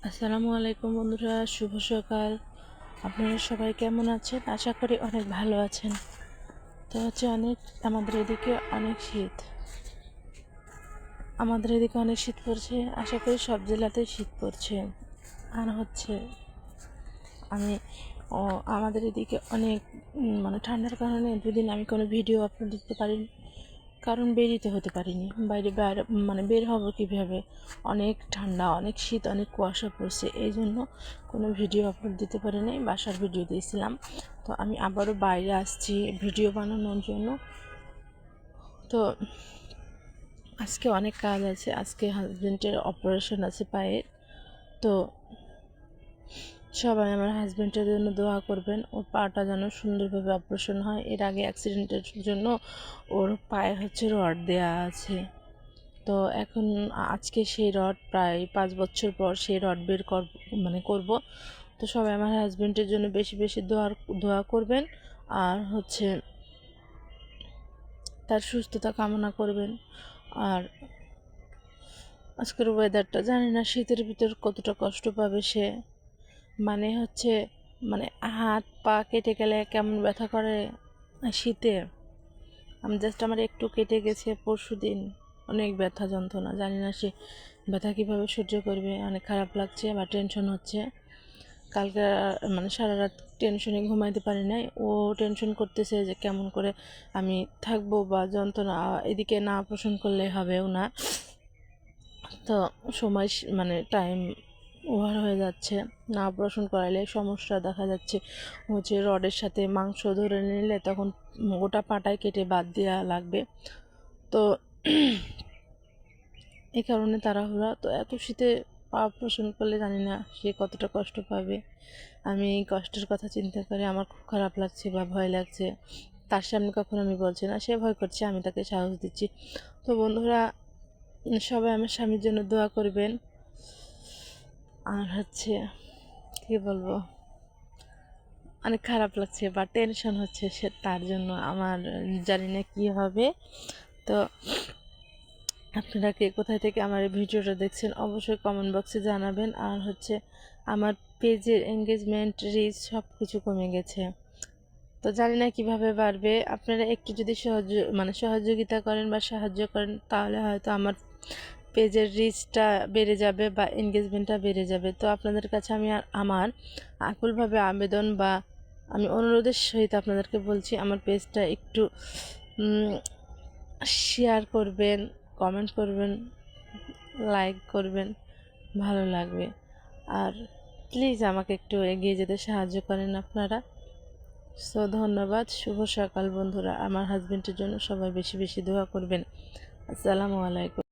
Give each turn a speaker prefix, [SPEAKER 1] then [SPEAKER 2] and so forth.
[SPEAKER 1] আসসালামু আলাইকুম বন্ধুরা, শুভ সকাল। আপনারা সবাই কেমন আছেন? আশা করি অনেক ভালো আছেন। তো আমাদের এদিকে অনেক শীত। পড়ছে। আশা করি সব জেলাতেই শীত পড়ছে। আর আমি আমাদের এদিকে অনেক ঠান্ডার কারণে দুদিন আমি কোনো ভিডিও আপলোড দিতে পারিনি, কারণ বেরিয়ে হতে পারিনি। বাইরে বের হব কীভাবে? অনেক ঠান্ডা, অনেক শীত, অনেক কুয়াশা পড়ছে, এই জন্য কোনো ভিডিও আপলোড দিতে পারিনি। বাসার ভিডিও দিয়েছিলাম। তো আমি আবারও বাইরে আসছি ভিডিও বানানোর জন্য। তো আজকে অনেক কাজ আছে। আজকে হাজব্যান্ডের অপারেশন আছে পায়ের। তো সবাই আমার হাজব্যান্ডের জন্য দোয়া করবেন, ওর পাটা যেন সুন্দরভাবে অপারেশন হয়। এর আগে অ্যাক্সিডেন্টের জন্য ওর পায়ে রড দেওয়া আছে। তো এখন আজকে সেই রড প্রায় 5 বছর পর সেই রড বের করব। তো সবাই আমার হাজব্যান্ডের জন্য বেশি বেশি দোয়া করবেন, আর তার সুস্থতা কামনা করবেন। আর আজকের ওয়েদারটা জানি না শীতের ভিতর কতটা কষ্ট পাবে সে। মানে মানে হাত পা কেটে গেলে কেমন ব্যথা করে শীতে। আমার একটু কেটে গেছে পরশুদিন, অনেক ব্যথা যন্ত্রণা। জানি না সে ব্যথা কীভাবে সহ্য করবে। অনেক খারাপ লাগছে বা টেনশন হচ্ছে। কালকে সারা রাত টেনশনে ঘুমাইতে পারি নাই। ও টেনশন করতেছে যে কেমন করে আমি থাকবো, বা যন্ত্রণা এদিকে না অপারেশন করলে হবেও না। তো সময় টাইম ওভার হয়ে যাচ্ছে, না অপারেশন করাইলে সমস্যা দেখা যাচ্ছে। রডের সাথে মাংস ধরে নিলে তখন গোটা পাটায় কেটে বাদ দেওয়া লাগবে। তো এই কারণে তাড়াহুড়া। তো এত শীতে পা অপারেশন করলে জানি না সে কতটা কষ্ট পাবে। আমি এই কষ্টের কথা চিন্তা করে আমার খুব খারাপ লাগছে বা ভয় লাগছে। তার সামনে কখনো আমি বলছি না, সে ভয় করছে, আমি তাকে সাহস দিচ্ছি। তো বন্ধুরা, সবাই আমার স্বামীর জন্য দোয়া করবেন। আর কী বলবো, অনেক খারাপ লাগছে বা টেনশন হচ্ছে সে তার জন্য। আমার জানি না কী হবে। তো আপনারা কে কোথায় থেকে আমার এই ভিডিওটা দেখছেন অবশ্যই কমেন্ট বক্সে জানাবেন। আর আমার পেজের এঙ্গেজমেন্ট, রিচ সব কিছু কমে গেছে। তো জানি না কীভাবে বাড়বে। আপনারা একটু যদি সহযোগিতা করেন বা সাহায্য করেন, তাহলে হয়তো আমার পেজের রিচটা বেড়ে যাবে বা এঙ্গেজমেন্টটা বেড়ে যাবে। তো আপনাদের কাছে আমি আমার আকুলভাবে আবেদন বা আমি অনুরোধের সহিত আপনাদেরকে বলছি, আমার পেজটা একটু শেয়ার করবেন, কমেন্ট করবেন, লাইক করবেন, ভালো লাগবে। আর প্লিজ আমাকে একটু এগিয়ে যেতে সাহায্য করেন আপনারা। সো ধন্যবাদ। শুভ সকাল বন্ধুরা। আমার হাজব্যান্ডের জন্য সবাই বেশি বেশি দোয়া করবেন। আসসালামু আলাইকুম।